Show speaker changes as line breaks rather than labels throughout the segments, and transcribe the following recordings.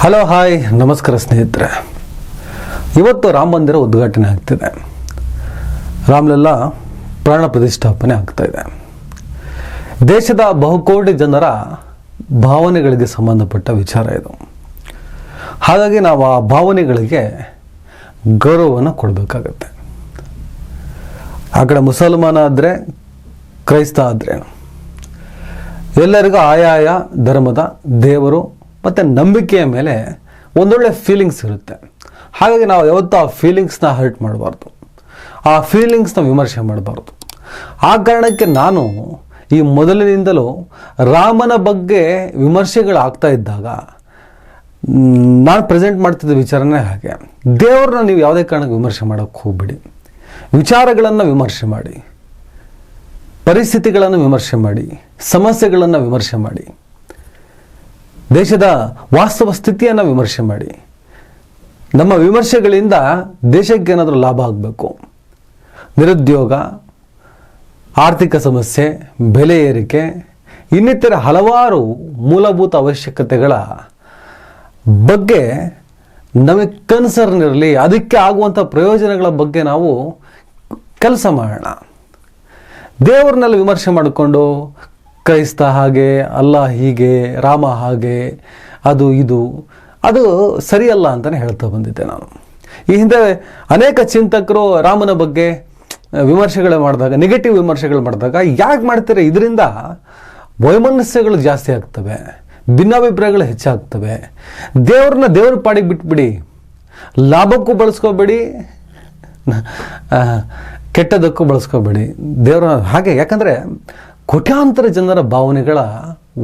Hello hi ನಮಸ್ಕಾರ ಸ್ನೇಹಿತರೆ. ಇವತ್ತು ರಾಮ ಮಂದಿರ ಉದ್ಘಾಟನೆ ಆಗ್ತಿದೆ. ರಾಮಲಲ್ಲಾ ಪ್ರಾಣ ಪ್ರತಿಷ್ಠಾಪನೆ ಆಗ್ತಾ ಇದೆ. ದೇಶದ ಬಹುಕೋಟಿ ಜನರ ಭಾವನೆಗಳಿಗೆ ಸಂಬಂಧಪಟ್ಟ ವಿಚಾರ ಇದು. ಹಾಗಾಗಿ ನಾವು ಆ ಭಾವನೆಗಳಿಗೆ ಗೌರವವನ್ನು ಕೊಡಬೇಕಾಗತ್ತೆ. ಆ ಕಡೆ ಮುಸಲ್ಮಾನ ಆದರೆ, ಕ್ರೈಸ್ತ ಆದರೆ ಎಲ್ಲರಿಗೂ ಆಯಾಯ ಧರ್ಮದ ದೇವರು ಮತ್ತು ನಂಬಿಕೆಯ ಮೇಲೆ ಒಂದೊಳ್ಳೆ ಫೀಲಿಂಗ್ಸ್ ಇರುತ್ತೆ. ಹಾಗಾಗಿ ನಾವು ಯಾವತ್ತೂ ಆ ಫೀಲಿಂಗ್ಸ್ನ ಹರ್ಟ್ ಮಾಡಬಾರ್ದು, ಆ ಫೀಲಿಂಗ್ಸ್ನ ವಿಮರ್ಶೆ ಮಾಡಬಾರ್ದು. ಆ ಕಾರಣಕ್ಕೆ ನಾನು ಈ ಮೊದಲಿನಿಂದಲೂ ರಾಮನ ಬಗ್ಗೆ ವಿಮರ್ಶೆಗಳಾಗ್ತಾ ಇದ್ದಾಗ ನಾನು ಪ್ರೆಸೆಂಟ್ ಮಾಡ್ತಿದ್ದ ವಿಚಾರನೇ ಹಾಗೆ. ದೇವ್ರನ್ನ ನೀವು ಯಾವುದೇ ಕಾರಣಕ್ಕೆ ವಿಮರ್ಶೆ ಮಾಡೋಕ್ಕೆ ಹೋಗ್ಬಿಡಿ. ವಿಚಾರಗಳನ್ನು ವಿಮರ್ಶೆ ಮಾಡಿ, ಪರಿಸ್ಥಿತಿಗಳನ್ನು ವಿಮರ್ಶೆ ಮಾಡಿ, ಸಮಸ್ಯೆಗಳನ್ನು ವಿಮರ್ಶೆ ಮಾಡಿ, ದೇಶದ ವಾಸ್ತವ ಸ್ಥಿತಿಯನ್ನು ವಿಮರ್ಶೆ ಮಾಡಿ. ನಮ್ಮ ವಿಮರ್ಶೆಗಳಿಂದ ದೇಶಕ್ಕೆ ಏನಾದರೂ ಲಾಭ ಆಗಬೇಕು. ನಿರುದ್ಯೋಗ, ಆರ್ಥಿಕ ಸಮಸ್ಯೆ, ಬೆಲೆ ಏರಿಕೆ, ಇನ್ನಿತರ ಹಲವಾರು ಮೂಲಭೂತ ಅವಶ್ಯಕತೆಗಳ ಬಗ್ಗೆ ನಮಗೆ ಕನ್ಸರ್ನ್ ಇರಲಿ. ಅದಕ್ಕೆ ಆಗುವಂಥ ಪ್ರಯೋಜನಗಳ ಬಗ್ಗೆ ನಾವು ಕೆಲಸ ಮಾಡೋಣ. ದೇವ್ರನ್ನೆಲ್ಲ ವಿಮರ್ಶೆ ಮಾಡಿಕೊಂಡು ಕ್ರೈಸ್ತ ಹಾಗೆ, ಅಲ್ಲ ಹೀಗೆ, ರಾಮ ಹಾಗೆ, ಅದು ಸರಿಯಲ್ಲ ಅಂತಲೇ ಹೇಳ್ತಾ ಬಂದಿದ್ದೆ ನಾನು. ಈ ಹಿಂದೆ ಅನೇಕ ಚಿಂತಕರು ರಾಮನ ಬಗ್ಗೆ ವಿಮರ್ಶೆಗಳು ಮಾಡಿದಾಗ, ನೆಗೆಟಿವ್ ವಿಮರ್ಶೆಗಳು ಮಾಡಿದಾಗ, ಯಾಕೆ ಮಾಡ್ತಾರೆ? ಇದರಿಂದ ವೈಮನಸ್ಯಗಳು ಜಾಸ್ತಿ ಆಗ್ತವೆ, ಭಿನ್ನಾಭಿಪ್ರಾಯಗಳು ಹೆಚ್ಚಾಗ್ತವೆ. ದೇವ್ರನ್ನ ದೇವ್ರ ಪಾಡಿಗೆ ಬಿಟ್ಬಿಡಿ, ಲಾಭಕ್ಕೂ ಬಳಸ್ಕೋಬೇಡಿ, ಕೆಟ್ಟದಕ್ಕೂ ಬಳಸ್ಕೋಬೇಡಿ ದೇವರ ಹಾಗೆ. ಯಾಕಂದರೆ ಕೋಟ್ಯಾಂತರ ಜನರ ಭಾವನೆಗಳ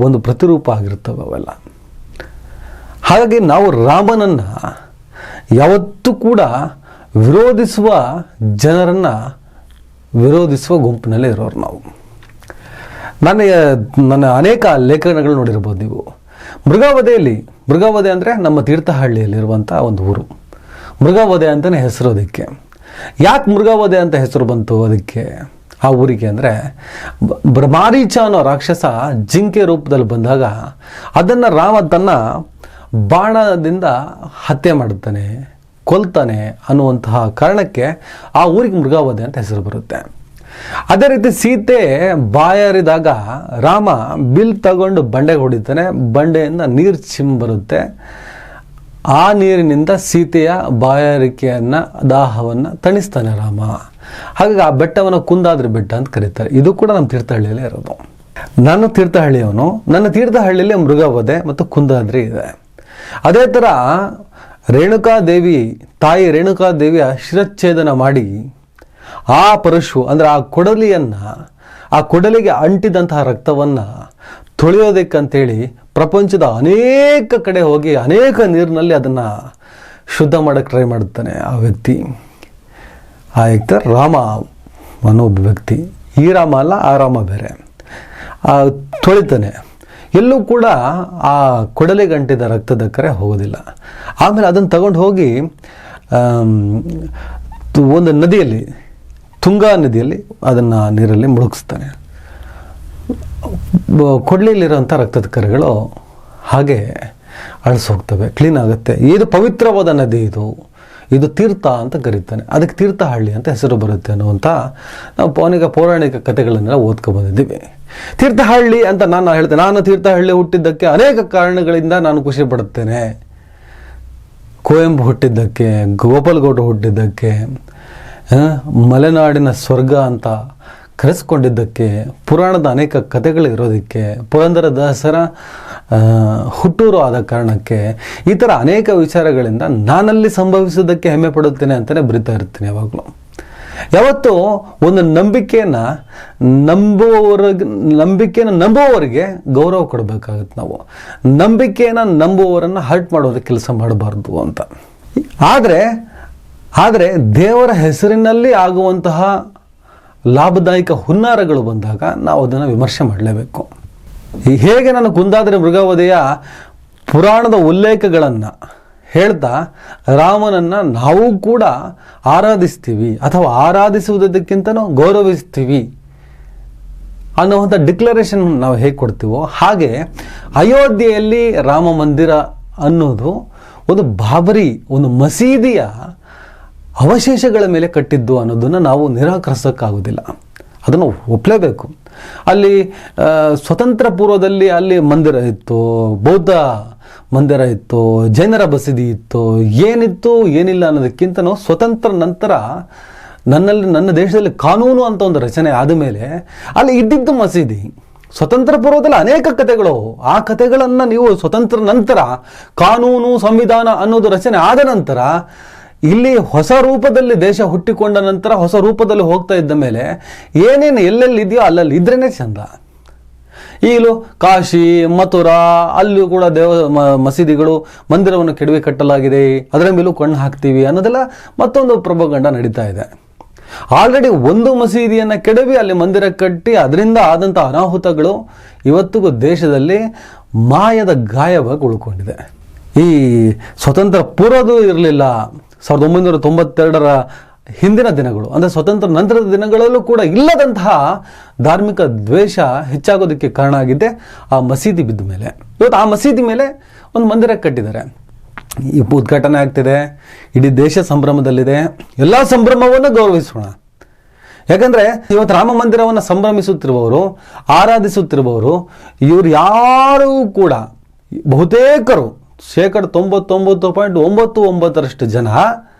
ಒಂದು ಪ್ರತಿರೂಪ ಆಗಿರ್ತವೆ ಅವೆಲ್ಲ. ಹಾಗಾಗಿ ನಾವು ರಾಮನನ್ನು ಯಾವತ್ತೂ ಕೂಡ ವಿರೋಧಿಸುವ ಜನರನ್ನು ವಿರೋಧಿಸುವ ಗುಂಪಿನಲ್ಲೇ ಇರೋರು ನಾವು. ನನ್ನ ಅನೇಕ ಲೇಖನಗಳು ನೋಡಿರ್ಬೋದು ನೀವು. ಮೃಗವಧೆ ಅಂದರೆ ನಮ್ಮ ತೀರ್ಥಹಳ್ಳಿಯಲ್ಲಿರುವಂಥ ಒಂದು ಊರು. ಮೃಗವಧೆ ಅಂತಲೇ ಹೆಸರು ಅದಕ್ಕೆ. ಯಾಕೆ ಮೃಗವಧೆ ಅಂತ ಹೆಸರು ಬಂತು ಅದಕ್ಕೆ, ಆ ಊರಿಗೆ ಅಂದರೆ, ಮಾರೀಚ ಅನ್ನೋ ರಾಕ್ಷಸ ಜಿಂಕೆ ರೂಪದಲ್ಲಿ ಬಂದಾಗ ಅದನ್ನು ರಾಮ ತನ್ನ ಬಾಣದಿಂದ ಹತ್ಯೆ ಮಾಡುತ್ತಾನೆ, ಕೊಲ್ತಾನೆ ಅನ್ನುವಂತಹ ಕಾರಣಕ್ಕೆ ಆ ಊರಿಗೆ ಮೃಗವಧೆ ಅಂತ ಹೆಸರು ಬರುತ್ತೆ. ಅದೇ ರೀತಿ ಸೀತೆ ಬಾಯಾರಿದಾಗ ರಾಮ ಬಿಲ್ ತಗೊಂಡು ಬಂಡೆಗೆ ಹೊಡಿತಾನೆ, ಬಂಡೆಯಿಂದ ನೀರು ಬರುತ್ತೆ. ಆ ನೀರಿನಿಂದ ಸೀತೆಯ ಬಾಯಾರಿಕೆಯನ್ನು, ದಾಹವನ್ನು ತಣಿಸ್ತಾನೆ ರಾಮ. ಹಾಗಾಗಿ ಆ ಬೆಟ್ಟವನ್ನು ಕುಂದಾದ್ರಿ ಬೆಟ್ಟ ಅಂತ ಕರೀತಾರೆ. ಇದು ಕೂಡ ನಮ್ಮ ತೀರ್ಥಹಳ್ಳಿಯಲ್ಲೇ ಇರೋದು. ನಾನು ತೀರ್ಥಹಳ್ಳಿಯವನು. ನನ್ನ ತೀರ್ಥಹಳ್ಳಿಯಲ್ಲಿ ಮೃಗವಧೆ ಮತ್ತು ಕುಂದಾದ್ರಿ ಇದೆ. ಅದೇ ಥರ ತಾಯಿ ರೇಣುಕಾದೇವಿಯ ಶಿರಚ್ಛೇದನ ಮಾಡಿ ಆ ಪರಶು ಅಂದರೆ ಆ ಕೊಡಲಿಗೆ ಅಂಟಿದಂತಹ ರಕ್ತವನ್ನು ತೊಳೆಯೋದಕ್ಕಂತೇಳಿ ಪ್ರಪಂಚದ ಅನೇಕ ಕಡೆ ಹೋಗಿ ಅನೇಕ ನೀರಿನಲ್ಲಿ ಅದನ್ನು ಶುದ್ಧ ಮಾಡೋಕ್ಕೆ ಟ್ರೈ ಮಾಡುತ್ತಾನೆ ಆ ವ್ಯಕ್ತಿ. ರಾಮ ಅನ್ನೋ ಒಬ್ಬ ವ್ಯಕ್ತಿ. ಈ ರಾಮ ಅಲ್ಲ, ಆ ರಾಮ ಬೇರೆ. ತೊಳಿತಾನೆ. ಎಲ್ಲೂ ಕೂಡ ಆ ಕೊಡಲಿಗೆ ಅಂಟಿದ ರಕ್ತದ ಕರೆ ಹೋಗೋದಿಲ್ಲ. ಆಮೇಲೆ ಅದನ್ನು ತಗೊಂಡು ಹೋಗಿ ಒಂದು ನದಿಯಲ್ಲಿ, ತುಂಗಾ ನದಿಯಲ್ಲಿ ಅದನ್ನು ನೀರಲ್ಲಿ ಮುಳುಗಿಸ್ತಾನೆ. ಕೊಡಲಿಯಲ್ಲಿರೋಂಥ ರಕ್ತದ ಕರೆಗಳು ಹಾಗೆ ಅಳಿಸೋಗ್ತವೆ, ಕ್ಲೀನ್ ಆಗುತ್ತೆ. ಇದು ಪವಿತ್ರವಾದ ನದಿ, ಇದು ತೀರ್ಥ ಅಂತ ಕರೀತಾನೆ. ಅದಕ್ಕೆ ತೀರ್ಥಹಳ್ಳಿ ಅಂತ ಹೆಸರು ಬರುತ್ತೆ ಅನ್ನುವಂಥ ನಾವು ಪೌರಾಣಿಕ ಕಥೆಗಳನ್ನೆಲ್ಲ ಓದ್ಕೊಬಂದಿದ್ದೀವಿ. ತೀರ್ಥಹಳ್ಳಿ ಅಂತ ನಾನು ಹೇಳ್ತೇನೆ. ನಾನು ತೀರ್ಥಹಳ್ಳಿ ಹುಟ್ಟಿದ್ದಕ್ಕೆ ಅನೇಕ ಕಾರಣಗಳಿಂದ ನಾನು ಖುಷಿ ಪಡುತ್ತೇನೆ. ಕುವೆಂಪು ಹುಟ್ಟಿದ್ದಕ್ಕೆ, ಗೋಪಾಲಗೌಡರು ಹುಟ್ಟಿದ್ದಕ್ಕೆ, ಮಲೆನಾಡಿನ ಸ್ವರ್ಗ ಅಂತ ಕರೆಸ್ಕೊಂಡಿದ್ದಕ್ಕೆ, ಪುರಾಣದ ಅನೇಕ ಕಥೆಗಳಿರೋದಕ್ಕೆ, ಪುರಂದರದಾಸರ ಹುಟ್ಟೂರು ಆದ ಕಾರಣಕ್ಕೆ, ಈ ಥರ ಅನೇಕ ವಿಚಾರಗಳಿಂದ ನಾನಲ್ಲಿ ಸಂಭವಿಸೋದಕ್ಕೆ ಹೆಮ್ಮೆ ಪಡುತ್ತೇನೆ ಅಂತಲೇ ಬರಿತಾ ಇರ್ತೀನಿ ಯಾವಾಗಲೂ. ಯಾವತ್ತೂ ಒಂದು ನಂಬಿಕೆಯನ್ನು ನಂಬುವವರಿಗೆ ಗೌರವ ಕೊಡಬೇಕಾಗುತ್ತೆ ನಾವು. ನಂಬಿಕೆಯನ್ನು ನಂಬುವವರನ್ನು ಹರ್ಟ್ ಮಾಡೋದಕ್ಕೆ ಕೆಲಸ ಮಾಡಬಾರ್ದು ಅಂತ. ಆದರೆ ದೇವರ ಹೆಸರಿನಲ್ಲಿ ಆಗುವಂತಹ ಲಾಭದಾಯಕ ಹುನ್ನಾರಗಳು ಬಂದಾಗ ನಾವು ಅದನ್ನು ವಿಮರ್ಶೆ ಮಾಡಲೇಬೇಕು. ಹೇಗೆ ನಾನು ಕುಂದಾದ್ರಿ ಮೃಗವಧೆಯ ಪುರಾಣದ ಉಲ್ಲೇಖಗಳನ್ನು ಹೇಳ್ತಾ ರಾಮನನ್ನು ನಾವು ಕೂಡ ಆರಾಧಿಸ್ತೀವಿ ಅಥವಾ ಆರಾಧಿಸುವುದಕ್ಕಿಂತನೂ ಗೌರವಿಸ್ತೀವಿ ಅನ್ನುವಂಥ ಡಿಕ್ಲರೇಷನ್ ನಾವು ಹೇಗೆ ಕೊಡ್ತೀವೋ ಹಾಗೆ ಅಯೋಧ್ಯೆಯಲ್ಲಿ ರಾಮ ಮಂದಿರ ಅನ್ನೋದು ಒಂದು ಬಾಬರಿ ಒಂದು ಮಸೀದಿಯ ಅವಶೇಷಗಳ ಮೇಲೆ ಕಟ್ಟಿದ್ದು ಅನ್ನೋದನ್ನು ನಾವು ನಿರಾಕರಿಸೋಕ್ಕಾಗೋದಿಲ್ಲ, ಅದನ್ನು ಒಪ್ಪಲೇಬೇಕು. ಅಲ್ಲಿ ಸ್ವತಂತ್ರ ಪೂರ್ವದಲ್ಲಿ ಅಲ್ಲಿ ಮಂದಿರ ಇತ್ತು, ಬೌದ್ಧ ಮಂದಿರ ಇತ್ತು, ಜೈನರ ಬಸದಿ ಇತ್ತು, ಏನಿತ್ತು ಏನಿಲ್ಲ ಅನ್ನೋದಕ್ಕಿಂತ ಸ್ವತಂತ್ರ ನಂತರ ನನ್ನ ದೇಶದಲ್ಲಿ ಕಾನೂನು ಅಂತ ಒಂದು ರಚನೆ ಆದ ಮೇಲೆ ಅಲ್ಲಿ ಇದ್ದಿದ್ದು ಮಸೀದಿ. ಸ್ವತಂತ್ರ ಪೂರ್ವದಲ್ಲಿ ಅನೇಕ ಕಥೆಗಳು, ಆ ಕಥೆಗಳನ್ನು ನೀವು ಸ್ವತಂತ್ರ ನಂತರ ಕಾನೂನು ಸಂವಿಧಾನ ಅನ್ನೋದು ರಚನೆ ಆದ ನಂತರ ಇಲ್ಲಿ ಹೊಸ ರೂಪದಲ್ಲಿ ದೇಶ ಹುಟ್ಟಿಕೊಂಡ ನಂತರ ಹೊಸ ರೂಪದಲ್ಲಿ ಹೋಗ್ತಾ ಇದ್ದ ಮೇಲೆ ಏನೇನು ಎಲ್ಲೆಲ್ಲಿದೆಯೋ ಅಲ್ಲಲ್ಲಿ ಇದ್ರೇ ಚಂದ. ಈಗಲೂ ಕಾಶಿ ಮಥುರಾ ಅಲ್ಲೂ ಕೂಡ ಮಸೀದಿಗಳು ಮಂದಿರವನ್ನು ಕೆಡವಿ ಕಟ್ಟಲಾಗಿದೆ, ಅದರ ಮೇಲೂ ಕಣ್ಣು ಹಾಕ್ತೀವಿ ಅನ್ನೋದೆಲ್ಲ ಮತ್ತೊಂದು ಪ್ರೊಪಗಂಡ ನಡೀತಾ ಇದೆ. ಆಲ್ರೆಡಿ ಒಂದು ಮಸೀದಿಯನ್ನು ಕೆಡವಿ ಅಲ್ಲಿ ಮಂದಿರ ಕಟ್ಟಿ ಅದರಿಂದ ಆದಂಥ ಅನಾಹುತಗಳು ಇವತ್ತಿಗೂ ದೇಶದಲ್ಲಿ ಮಾಯದ ಗಾಯವಾಗಿ ಉಳ್ಕೊಂಡಿದೆ. ಈ ಸ್ವತಂತ್ರ ಪೂರ್ವದೂ ಇರಲಿಲ್ಲ, 1992ರ ಹಿಂದಿನ ದಿನಗಳು ಅಂದರೆ ಸ್ವತಂತ್ರ ನಂತರದ ದಿನಗಳಲ್ಲೂ ಕೂಡ ಇಲ್ಲದಂತಹ ಧಾರ್ಮಿಕ ದ್ವೇಷ ಹೆಚ್ಚಾಗೋದಕ್ಕೆ ಕಾರಣ ಆಗಿದೆ ಆ ಮಸೀದಿ ಬಿದ್ದ ಮೇಲೆ. ಇವತ್ತು ಆ ಮಸೀದಿ ಮೇಲೆ ಒಂದು ಮಂದಿರ ಕಟ್ಟಿದ್ದಾರೆ, ಈ ಉದ್ಘಾಟನೆ ಆಗ್ತಿದೆ, ಇಡೀ ದೇಶ ಸಂಭ್ರಮದಲ್ಲಿದೆ. ಎಲ್ಲ ಸಂಭ್ರಮವನ್ನು ಗೌರವಿಸೋಣ. ಯಾಕಂದರೆ ಇವತ್ತು ರಾಮ ಮಂದಿರವನ್ನು ಸಂಭ್ರಮಿಸುತ್ತಿರುವವರು, ಆರಾಧಿಸುತ್ತಿರುವವರು ಇವರು ಯಾರೂ ಕೂಡ ಬಹುತೇಕರು 99.99% ಜನ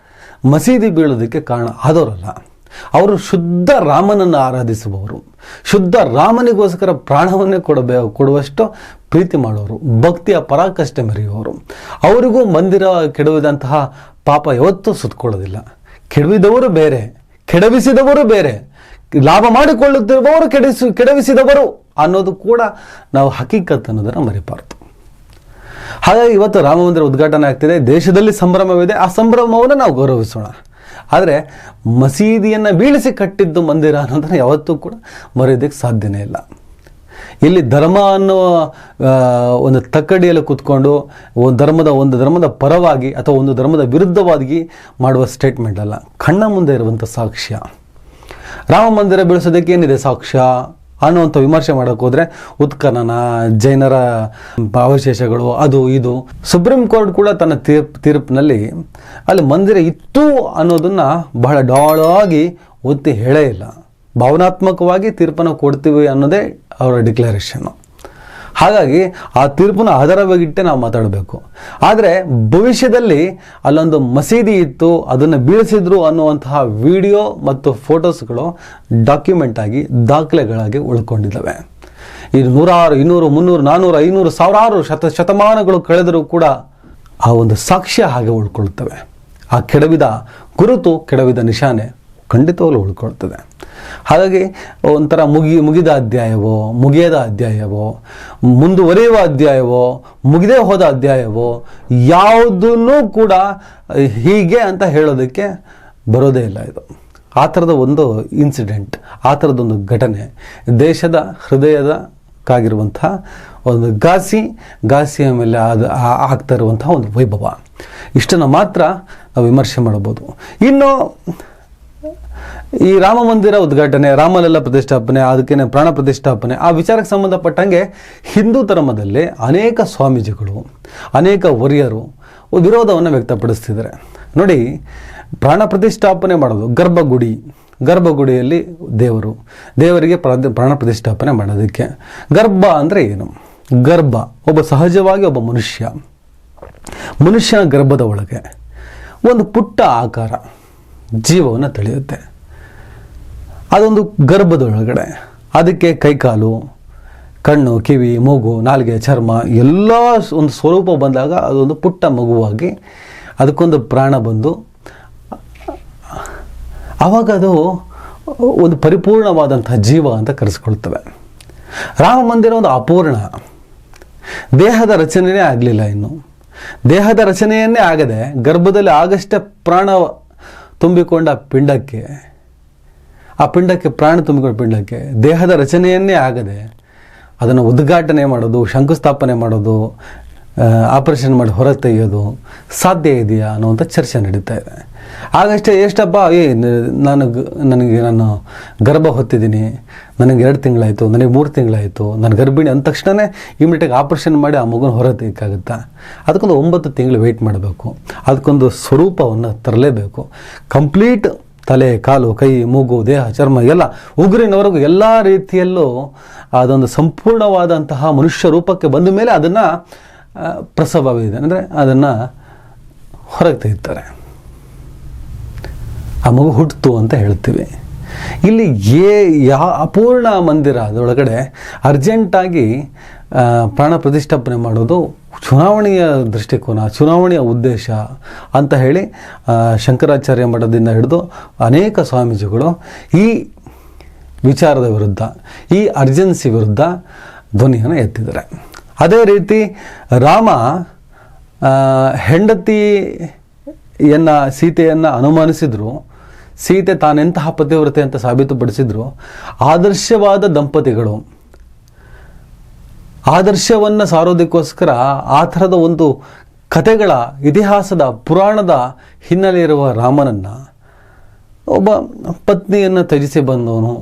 ಮಸೀದಿ ಬೀಳೋದಕ್ಕೆ ಕಾರಣ ಆದವರಲ್ಲ. ಅವರು ಶುದ್ಧ ರಾಮನನ್ನು ಆರಾಧಿಸುವವರು, ಶುದ್ಧ ರಾಮನಿಗೋಸ್ಕರ ಪ್ರಾಣವನ್ನೇ ಕೊಡುವಷ್ಟು ಪ್ರೀತಿ ಮಾಡೋರು, ಭಕ್ತಿಯ ಪರಾಕಾಷ್ಠೆ ಮೆರೆಯುವವರು. ಅವರಿಗೂ ಮಂದಿರ ಕೆಡವಿದಂತಹ ಪಾಪ ಯಾವತ್ತೂ ಸುತ್ತಕೊಳ್ಳೋದಿಲ್ಲ. ಕೆಡವಿದವರು ಬೇರೆ, ಕೆಡವಿಸಿದವರು ಬೇರೆ, ಲಾಭ ಮಾಡಿಕೊಳ್ಳುತ್ತಿರುವವರು ಕೆಡವಿಸಿದವರು ಅನ್ನೋದು ಕೂಡ ನಾವು ಹಕೀಕತ್ ಅನ್ನೋದನ್ನು ಮರೆಯಬಾರದು. ಹಾಗಾಗಿ ಇವತ್ತು ರಾಮ ಮಂದಿರ ಉದ್ಘಾಟನೆ ಆಗ್ತಿದೆ, ದೇಶದಲ್ಲಿ ಸಂಭ್ರಮವಿದೆ, ಆ ಸಂಭ್ರಮವನ್ನು ನಾವು ಗೌರವಿಸೋಣ. ಆದರೆ ಮಸೀದಿಯನ್ನು ಬೀಳಿಸಿ ಕಟ್ಟಿದ್ದು ಮಂದಿರ ಅನ್ನೋದನ್ನು ಯಾವತ್ತೂ ಕೂಡ ಮರೆಯೋದಕ್ಕೆ ಸಾಧ್ಯನೇ ಇಲ್ಲ. ಇಲ್ಲಿ ಧರ್ಮ ಅನ್ನೋ ಒಂದು ತಕ್ಕಡಿಯಲ್ಲಿ ಕೂತ್ಕೊಂಡು ಒಂದು ಧರ್ಮದ ಪರವಾಗಿ ಅಥವಾ ಒಂದು ಧರ್ಮದ ವಿರುದ್ಧವಾಗಿ ಮಾಡುವ ಸ್ಟೇಟ್ಮೆಂಟ್ ಅಲ್ಲ, ಕಣ್ಣ ಮುಂದೆ ಇರುವಂಥ ಸಾಕ್ಷ್ಯ. ರಾಮ ಮಂದಿರ ಬೀಳಿಸೋದಕ್ಕೆ ಏನಿದೆ ಸಾಕ್ಷ್ಯ ಅನ್ನುವಂಥ ವಿಮರ್ಶೆ ಮಾಡೋಕ್ಕೆ ಹೋದರೆ ಉತ್ಖನನ, ಜೈನರ ಅವಶೇಷಗಳು, ಅದು ಇದು. ಸುಪ್ರೀಂ ಕೋರ್ಟ್ ಕೂಡ ತನ್ನ ತೀರ್ಪಿನಲ್ಲಿ ಅಲ್ಲಿ ಮಂದಿರ ಇತ್ತು ಅನ್ನೋದನ್ನು ಬಹಳ ಡಾಳಾಗಿ ಒತ್ತಿ ಹೇಳೇ ಇಲ್ಲ. ಭಾವನಾತ್ಮಕವಾಗಿ ತೀರ್ಪನ್ನು ಕೊಡ್ತೀವಿ ಅನ್ನೋದೇ ಅವರ ಡಿಕ್ಲರೇಷನ್ನು. ಹಾಗಾಗಿ ಆ ತೀರ್ಪನ್ನು ಆಧಾರವಾಗಿಟ್ಟೆ ನಾವು ಮಾತಾಡಬೇಕು. ಆದರೆ ಭವಿಷ್ಯದಲ್ಲಿ ಅಲ್ಲೊಂದು ಮಸೀದಿ ಇತ್ತು, ಅದನ್ನು ಬೀಳಿಸಿದ್ರು ಅನ್ನುವಂತಹ ವಿಡಿಯೋ ಮತ್ತು ಫೋಟೋಸ್ಗಳು ಡಾಕ್ಯುಮೆಂಟ್ ಆಗಿ ದಾಖಲೆಗಳಾಗಿ ಉಳ್ಕೊಂಡಿದ್ದಾವೆ. ಇದು 100, 200, 300, 400, 500, ಸಾವಿರಾರು ಶತಮಾನಗಳು ಕಳೆದರೂ ಕೂಡ ಆ ಒಂದು ಸಾಕ್ಷ್ಯ ಹಾಗೆ ಉಳ್ಕೊಳ್ತವೆ. ಆ ಕೆಡವಿದ ಗುರುತು, ಕೆಡವಿದ ನಿಶಾನೆ ಖಂಡಿತವಾಗ್ಲೂ ಉಳ್ಕೊಳ್ತದೆ. ಹಾಗಾಗಿ ಒಂಥರ ಮುಗಿದ ಅಧ್ಯಾಯವೋ, ಮುಗಿಯದ ಅಧ್ಯಾಯವೋ, ಮುಂದುವರಿಯುವ ಅಧ್ಯಾಯವೋ, ಮುಗಿದೇ ಹೋದ ಅಧ್ಯಾಯವೋ ಯಾವುದನ್ನೂ ಕೂಡ ಹೀಗೆ ಅಂತ ಹೇಳೋದಕ್ಕೆ ಬರೋದೇ ಇಲ್ಲ. ಇದು ಆ ಥರದ ಒಂದು ಇನ್ಸಿಡೆಂಟ್, ಆ ಥರದೊಂದು ಘಟನೆ ದೇಶದ ಹೃದಯದಕ್ಕಾಗಿರುವಂಥ ಒಂದು ಘಾಸಿಯ ಮೇಲೆ ಆಗ್ತಾ ಇರುವಂಥ ಒಂದು ವೈಭವ. ಇಷ್ಟನ್ನು ಮಾತ್ರ ನಾವು ವಿಮರ್ಶೆ ಮಾಡಬಹುದು. ಇನ್ನು ಈ ರಾಮ ಮಂದಿರ ಉದ್ಘಾಟನೆ, ರಾಮಲಲ್ಲ ಪ್ರತಿಷ್ಠಾಪನೆ, ಅದಕ್ಕೇನೆ ಪ್ರಾಣ ಪ್ರತಿಷ್ಠಾಪನೆ, ಆ ವಿಚಾರಕ್ಕೆ ಸಂಬಂಧಪಟ್ಟಂಗೆ ಹಿಂದೂ ಧರ್ಮದಲ್ಲಿ ಅನೇಕ ಸ್ವಾಮೀಜಿಗಳು, ಅನೇಕ ವರ್ಯರು ವಿರೋಧವನ್ನು ವ್ಯಕ್ತಪಡಿಸ್ತಿದ್ದಾರೆ. ನೋಡಿ, ಪ್ರಾಣ ಪ್ರತಿಷ್ಠಾಪನೆ ಮಾಡೋದು ಗರ್ಭಗುಡಿಯಲ್ಲಿ ದೇವರಿಗೆ ಪ್ರಾಣ ಪ್ರತಿಷ್ಠಾಪನೆ ಮಾಡೋದಕ್ಕೆ. ಗರ್ಭ ಅಂದರೆ ಏನು? ಗರ್ಭ ಒಬ್ಬ ಸಹಜವಾಗಿ ಒಬ್ಬ ಮನುಷ್ಯನ ಗರ್ಭದ ಒಳಗೆ ಒಂದು ಪುಟ್ಟ ಆಕಾರ ಜೀವವನ್ನು ತಳೆಯುತ್ತೆ. ಅದೊಂದು ಗರ್ಭದೊಳಗಡೆ ಅದಕ್ಕೆ ಕೈಕಾಲು, ಕಣ್ಣು, ಕಿವಿ, ಮೂಗು, ನಾಲಿಗೆ, ಚರ್ಮ ಎಲ್ಲ ಒಂದು ಸ್ವರೂಪ ಬಂದಾಗ ಅದೊಂದು ಪುಟ್ಟ ಮಗುವಾಗಿ ಅದಕ್ಕೊಂದು ಪ್ರಾಣ ಬಂದು ಆವಾಗ ಅದು ಒಂದು ಪರಿಪೂರ್ಣವಾದಂತಹ ಜೀವ ಅಂತ ಕರೆಸ್ಕೊಳ್ತವೆ. ರಾಮ ಮಂದಿರ ಒಂದು ಅಪೂರ್ಣ, ದೇಹದ ರಚನೆಯೇ ಆಗಲಿಲ್ಲ. ಇನ್ನು ದೇಹದ ರಚನೆಯನ್ನೇ ಆಗದೆ ಗರ್ಭದಲ್ಲಿ ಆಗಷ್ಟೇ ಪ್ರಾಣ ತುಂಬಿಕೊಂಡ ಆ ಪಿಂಡಕ್ಕೆ ಪ್ರಾಣ ತುಂಬಿಕೊಂಡ ಪಿಂಡಕ್ಕೆ ದೇಹದ ರಚನೆಯನ್ನೇ ಆಗದೆ ಅದನ್ನು ಉದ್ಘಾಟನೆ ಮಾಡೋದು, ಶಂಕುಸ್ಥಾಪನೆ ಮಾಡೋದು ಆಪರೇಷನ್ ಮಾಡಿ ಹೊರಗೆ ತೆಗೆಯೋದು ಸಾಧ್ಯ ಇದೆಯಾ ಅನ್ನುವಂಥ ಚರ್ಚೆ ನಡೀತಾ ಇದೆ. ಆಗಷ್ಟೇ ಎಷ್ಟಪ್ಪ ನನಗೆ ನಾನು ಗರ್ಭ ಹೊತ್ತಿದ್ದೀನಿ, ನನಗೆ 2 ತಿಂಗಳಾಯಿತು, ನನಗೆ 3 ತಿಂಗಳಾಯಿತು, ನಾನು ಗರ್ಭಿಣಿ ಅಂದ ತಕ್ಷಣವೇ ಇಮಿಡಿಯೇಟಾಗಿ ಆಪ್ರೇಷನ್ ಮಾಡಿ ಆ ಮಗುನ ಹೊರ ತೆಗೋಕ್ಕಾಗುತ್ತಾ? ಅದಕ್ಕೊಂದು 9 ತಿಂಗಳು ವೆಯ್ಟ್ ಮಾಡಬೇಕು, ಅದಕ್ಕೊಂದು ಸ್ವರೂಪವನ್ನು ತರಲೇಬೇಕು. ಕಂಪ್ಲೀಟ್ ತಲೆ, ಕಾಲು, ಕೈ, ಮೂಗು, ದೇಹ, ಚರ್ಮ ಎಲ್ಲ ಉಗುರಿನವರೆಗೂ ಎಲ್ಲ ರೀತಿಯಲ್ಲೂ ಅದೊಂದು ಸಂಪೂರ್ಣವಾದಂತಹ ಮನುಷ್ಯ ರೂಪಕ್ಕೆ ಬಂದ ಮೇಲೆ ಅದನ್ನು ಪ್ರಸವವಿದೆ ಅಂದರೆ ಅದನ್ನು ಹೊರಗೆ ತೆಗಿತಾರೆ, ಆ ಮಗು ಹುಟ್ಟಿತು ಅಂತ ಹೇಳ್ತೀವಿ. ಇಲ್ಲಿ ಅಪೂರ್ಣ ಮಂದಿರ ಅದರೊಳಗಡೆ ಅರ್ಜೆಂಟಾಗಿ ಪ್ರಾಣ ಪ್ರತಿಷ್ಠಾಪನೆ ಮಾಡೋದು ಚುನಾವಣೆಯ ದೃಷ್ಟಿಕೋನ, ಚುನಾವಣೆಯ ಉದ್ದೇಶ ಅಂತ ಹೇಳಿ ಶಂಕರಾಚಾರ್ಯ ಮಠದಿಂದ ಹಿಡಿದು ಅನೇಕ ಸ್ವಾಮೀಜಿಗಳು ಈ ವಿಚಾರದ ವಿರುದ್ಧ, ಈ ಅರ್ಜೆನ್ಸಿ ವಿರುದ್ಧ ಧ್ವನಿಯನ್ನು ಎತ್ತಿದ್ದಾರೆ. ಅದೇ ರೀತಿ ರಾಮ ಸೀತೆಯನ್ನು ಅನುಮಾನಿಸಿದ್ರು, ಸೀತೆ ತಾನೆಂತಹ ಪತಿವ್ರತೆ ಅಂತ ಸಾಬೀತುಪಡಿಸಿದ್ರು. ಆದರ್ಶವಾದ ದಂಪತಿಗಳು ಆದರ್ಶವನ್ನು ಸಾರೋದಕ್ಕೋಸ್ಕರ ಆ ಥರದ ಒಂದು ಕಥೆಗಳ, ಇತಿಹಾಸದ, ಪುರಾಣದ ಹಿನ್ನೆಲೆ ಇರುವ ರಾಮನನ್ನು ಒಬ್ಬ ಪತ್ನಿಯನ್ನು ತ್ಯಜಿಸಿ ಬಂದವನು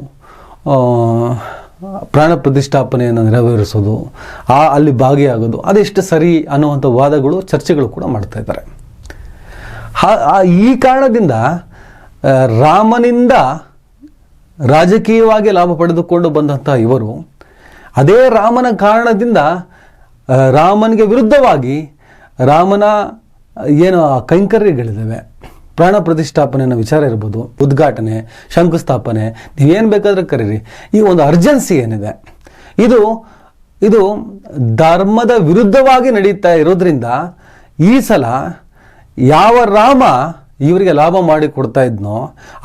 ಪ್ರಾಣ ಪ್ರತಿಷ್ಠಾಪನೆಯನ್ನು ನೆರವೇರಿಸೋದು, ಅಲ್ಲಿ ಭಾಗಿಯಾಗೋದು ಅದೆಷ್ಟು ಸರಿ ಅನ್ನುವಂಥ ವಾದಗಳು, ಚರ್ಚೆಗಳು ಕೂಡ ಮಾಡ್ತಾ ಇದ್ದಾರೆ. ಈ ಕಾರಣದಿಂದ ರಾಮನಿಂದ ರಾಜಕೀಯವಾಗಿ ಲಾಭ ಪಡೆದುಕೊಂಡು ಬಂದಂಥ ಇವರು ಅದೇ ರಾಮನ ಕಾರಣದಿಂದ ರಾಮನಿಗೆ ವಿರುದ್ಧವಾಗಿ ರಾಮನ ಏನು ಕೈಂಕರ್ಯಗಳಿದ್ದಾವೆ, ಪ್ರಾಣ ಪ್ರತಿಷ್ಠಾಪನೆ ಅನ್ನೋ ವಿಚಾರ ಇರ್ಬೋದು, ಉದ್ಘಾಟನೆ, ಶಂಕುಸ್ಥಾಪನೆ, ನೀವೇನು ಬೇಕಾದ್ರೆ ಕರೀರಿ, ಈ ಒಂದು ಅರ್ಜೆನ್ಸಿ ಏನಿದೆ ಇದು ಧರ್ಮದ ವಿರುದ್ಧವಾಗಿ ನಡೀತಾ ಇರೋದ್ರಿಂದ ಈ ಸಲ ಯಾವ ರಾಮ ಇವರಿಗೆ ಲಾಭ ಮಾಡಿ ಕೊಡ್ತಾ ಇದ್ನೋ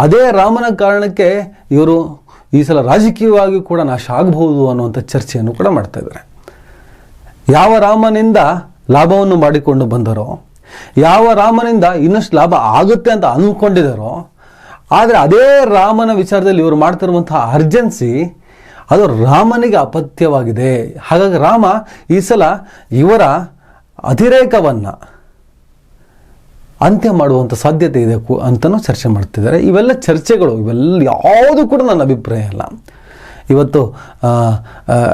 ಅದೇ ರಾಮನ ಕಾರಣಕ್ಕೆ ಇವರು ಈ ಸಲ ರಾಜಕೀಯವಾಗಿ ಕೂಡ ನಾಶ ಆಗಬಹುದು ಅನ್ನುವಂಥ ಚರ್ಚೆಯನ್ನು ಕೂಡ ಮಾಡ್ತಾ ಇದ್ದಾರೆ. ಯಾವ ರಾಮನಿಂದ ಲಾಭವನ್ನು ಮಾಡಿಕೊಂಡು ಬಂದರೋ, ಯಾವ ರಾಮನಿಂದ ಇನ್ನಷ್ಟು ಲಾಭ ಆಗುತ್ತೆ ಅಂತ ಅಂದ್ಕೊಂಡಿದ್ದಾರೋ, ಆದರೆ ಅದೇ ರಾಮನ ವಿಚಾರದಲ್ಲಿ ಇವರು ಮಾಡ್ತಿರುವಂತಹ ಅರ್ಜೆನ್ಸಿ ಅದು ರಾಮನಿಗೆ ಅಪತ್ಯವಾಗಿದೆ. ಹಾಗಾಗಿ ರಾಮ ಈ ಸಲ ಇವರ ಅತಿರೇಕವನ್ನು ಅಂತ್ಯ ಮಾಡುವಂಥ ಸಾಧ್ಯತೆ ಇದೆ ಅಂತಲೂ ಚರ್ಚೆ ಮಾಡ್ತಿದ್ದಾರೆ. ಇವೆಲ್ಲ ಚರ್ಚೆಗಳು, ಇವೆಲ್ಲ ಯಾವುದು ಕೂಡ ನನ್ನ ಅಭಿಪ್ರಾಯ ಅಲ್ಲ. ಇವತ್ತು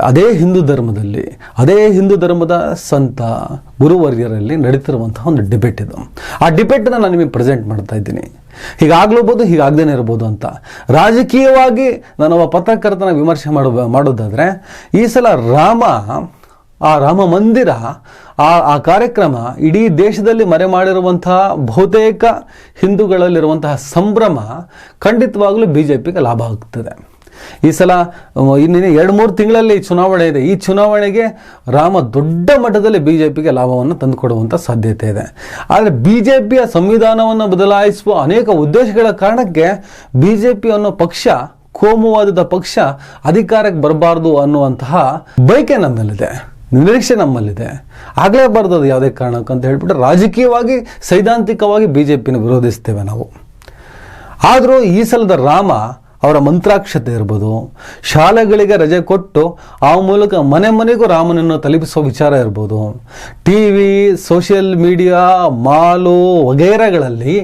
ಅದೇ ಹಿಂದೂ ಧರ್ಮದ ಸಂತ ಗುರುವರ್ಯರಲ್ಲಿ ನಡೀತಿರುವಂತಹ ಒಂದು ಡಿಬೇಟ್ ಇದು. ಆ ಡಿಬೇಟನ್ನು ನಾನು ನಿಮಗೆ ಪ್ರೆಸೆಂಟ್ ಮಾಡ್ತಾ ಇದ್ದೀನಿ. ಹೀಗಾಗ್ಲೂಬೋದು, ಹೀಗಾಗ್ದೇನೆ ಇರ್ಬೋದು ಅಂತ. ರಾಜಕೀಯವಾಗಿ ನಾನೊಬ್ಬ ಪತ್ರಕರ್ತನ ವಿಮರ್ಶೆ ಮಾಡೋದಾದರೆ ಈ ಸಲ ರಾಮ ಮಂದಿರ ಆ ಕಾರ್ಯಕ್ರಮ ಇಡೀ ದೇಶದಲ್ಲಿ ಮರೆ ಮಾಡಿರುವಂತಹ ಬಹುತೇಕ ಹಿಂದೂಗಳಲ್ಲಿರುವಂತಹ ಸಂಭ್ರಮ ಖಂಡಿತವಾಗಲೂ BJPಗೆ ಲಾಭ ಆಗ್ತದೆ. ಈ ಸಲ ಇನ್ನೇನು 2-3 ತಿಂಗಳಲ್ಲಿ ಚುನಾವಣೆ ಇದೆ. ಈ ಚುನಾವಣೆಗೆ ರಾಮ ದೊಡ್ಡ ಮಟ್ಟದಲ್ಲಿ BJPಗೆ ಲಾಭವನ್ನು ತಂದುಕೊಡುವಂಥ ಸಾಧ್ಯತೆ ಇದೆ. ಆದರೆ BJPಯ ಸಂವಿಧಾನವನ್ನು ಬದಲಾಯಿಸುವ ಅನೇಕ ಉದ್ದೇಶಗಳ ಕಾರಣಕ್ಕೆ BJP ಅನ್ನೋ ಪಕ್ಷ, ಕೋಮುವಾದದ ಪಕ್ಷ ಅಧಿಕಾರಕ್ಕೆ ಬರಬಾರ್ದು ಅನ್ನುವಂತಹ ಬಯಕೆ ನಮ್ಮಲ್ಲಿದೆ, ನಿರೀಕ್ಷೆ ನಮ್ಮಲ್ಲಿದೆ. ಆಗಲೇಬಾರ್ದು ಅದು ಯಾವುದೇ ಕಾರಣಕ್ಕಂತ ಹೇಳ್ಬಿಟ್ಟು ರಾಜಕೀಯವಾಗಿ, ಸೈದ್ಧಾಂತಿಕವಾಗಿ BJPನ ವಿರೋಧಿಸ್ತೇವೆ ನಾವು. ಆದರೂ ಈ ಸಲದ ರಾಮ ಅವರ ಮಂತ್ರಾಕ್ಷತೆ ಇರ್ಬೋದು, ಶಾಲೆಗಳಿಗೆ ರಜೆ ಕೊಟ್ಟು ಆ ಮೂಲಕ ಮನೆ ಮನೆಗೂ ರಾಮನನ್ನು ತಲುಪಿಸುವ ವಿಚಾರ ಇರ್ಬೋದು, TV, ಸೋಷಿಯಲ್ ಮೀಡಿಯಾ, ಮಾಲು ವಗೈರೆಗಳಲ್ಲಿ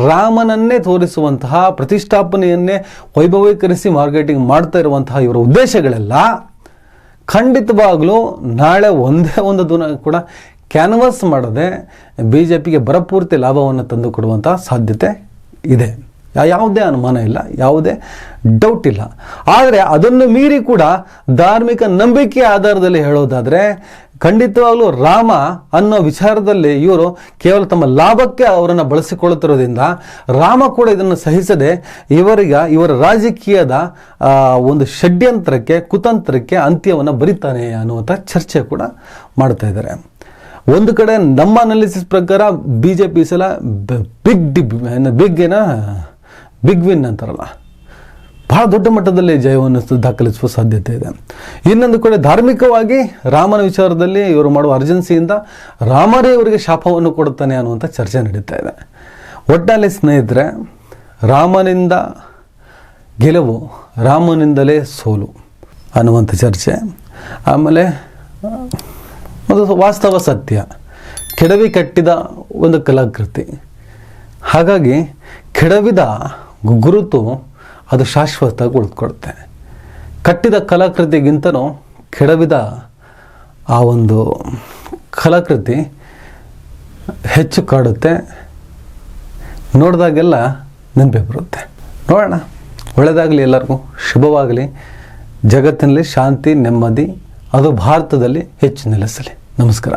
ರಾಮನನ್ನೇ ತೋರಿಸುವಂತಹ, ಪ್ರತಿಷ್ಠಾಪನೆಯನ್ನೇ ವೈಭವೀಕರಿಸಿ ಮಾರ್ಕೆಟಿಂಗ್ ಮಾಡ್ತಾ ಇರುವಂತಹ ಇವರ ಉದ್ದೇಶಗಳೆಲ್ಲ ಖಂಡಿತವಾಗಲೂ ನಾಳೆ ಒಂದೇ ಒಂದು ದಿನ ಕೂಡ ಕ್ಯಾನ್ವಾಸ್ ಮಾಡದೆ BJPಗೆ ಬರಪೂರ್ತಿ ಲಾಭವನ್ನು ತಂದು ಕೊಡುವಂಥ ಸಾಧ್ಯತೆ ಇದೆ. ಯಾವುದೇ ಅನುಮಾನ ಇಲ್ಲ, ಯಾವುದೇ ಡೌಟ್ ಇಲ್ಲ. ಆದರೆ ಅದನ್ನು ಮೀರಿ ಕೂಡ ಧಾರ್ಮಿಕ ನಂಬಿಕೆ ಆಧಾರದಲ್ಲಿ ಹೇಳೋದಾದರೆ ಖಂಡಿತವಾಗ್ಲೂ ರಾಮ ಅನ್ನೋ ವಿಚಾರದಲ್ಲಿ ಇವರು ಕೇವಲ ತಮ್ಮ ಲಾಭಕ್ಕೆ ಅವರನ್ನು ಬಳಸಿಕೊಳ್ಳುತ್ತಿರೋದ್ರಿಂದ ರಾಮ ಕೂಡ ಇದನ್ನು ಸಹಿಸದೆ ಇವರ ರಾಜಕೀಯದ ಒಂದು ಷಡ್ಯಂತ್ರಕ್ಕೆ, ಕುತಂತ್ರಕ್ಕೆ ಅಂತ್ಯವನ್ನು ಬರೀತಾನೆ ಅನ್ನುವಂಥ ಚರ್ಚೆ ಕೂಡ ಮಾಡ್ತಾ ಇದ್ದಾರೆ. ಒಂದು ಕಡೆ ನಮ್ಮ ಅನಾಲಿಸಿಸ್ ಪ್ರಕಾರ BJP ಸಲ ಬಿಗ್ ವಿನ್ ಅಂತಾರಲ್ಲ, ಬಹಳ ದೊಡ್ಡ ಮಟ್ಟದಲ್ಲಿ ಜಯವನ್ನು ದಾಖಲಿಸುವ ಸಾಧ್ಯತೆ ಇದೆ. ಇನ್ನೊಂದು ಕಡೆ ಧಾರ್ಮಿಕವಾಗಿ ರಾಮನ ವಿಚಾರದಲ್ಲಿ ಇವರು ಮಾಡುವ ಅರ್ಜೆನ್ಸಿಯಿಂದ ರಾಮರೇ ಇವರಿಗೆ ಶಾಪವನ್ನು ಕೊಡುತ್ತಾನೆ ಅನ್ನುವಂಥ ಚರ್ಚೆ ನಡೀತಾ ಇದೆ. ಒಟ್ಟಿನಲ್ಲಿ ಸ್ನೇಹಿತರೆ, ರಾಮನಿಂದ ಗೆಲುವು, ರಾಮನಿಂದಲೇ ಸೋಲು ಅನ್ನುವಂಥ ಚರ್ಚೆ. ಆಮೇಲೆ ಒಂದು ವಾಸ್ತವ ಸತ್ಯ. ಕೆಡವಿ ಕಟ್ಟಿದ ಒಂದು ಕಲಾಕೃತಿ. ಹಾಗಾಗಿ ಕೆಡವಿದ ಗುರುತು ಅದು ಶಾಶ್ವತವಾಗಿ ಉಳಿದುಕೊಡುತ್ತೆ. ಕಟ್ಟಿದ ಕಲಾಕೃತಿಗಿಂತನೂ ಕೆಡವಿದ ಆ ಒಂದು ಕಲಾಕೃತಿ ಹೆಚ್ಚು ಕಾಡುತ್ತೆ, ನೋಡಿದಾಗೆಲ್ಲ ನೆನಪೇ ಬರುತ್ತೆ. ನೋಡೋಣ, ಒಳ್ಳೆಯದಾಗಲಿ, ಎಲ್ಲರಿಗೂ ಶುಭವಾಗಲಿ. ಜಗತ್ತಿನಲ್ಲಿ ಶಾಂತಿ ನೆಮ್ಮದಿ ಅದು ಭಾರತದಲ್ಲಿ ಹೆಚ್ಚು ನೆಲೆಸಲಿ. ನಮಸ್ಕಾರ.